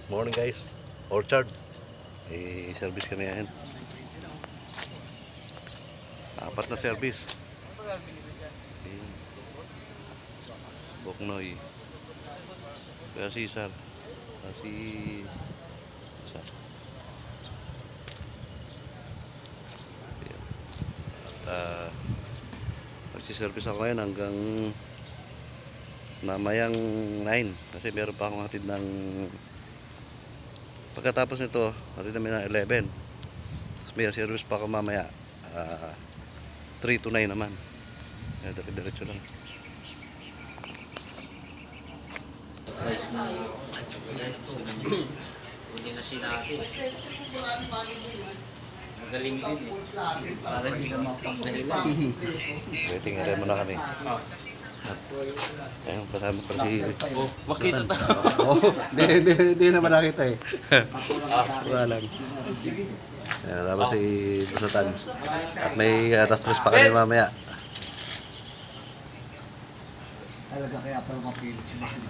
Morning guys, Orchard. Service kami yan. Apat na service. Boknoy. Kaya Cesar. Kasi isa. At magsiservice ako ngayon hanggang mamayang 9 kasi meron pa akong hatid ng pagkatapos nito hatid namin ng 11 tapos may service pa ako mamaya 3 to 9 naman kaya diretso lang Hindi na sinabi. Magaling din eh. Para hindi na mapagdahilan. waiting area muna kami. Ayun, kasama pa si Makita ta. Hindi naman nakita eh. wala lang. Ayan, tapos si Busatan at may atas-tres pa kami mamaya. Talaga kaya pala mapilit si Mahal.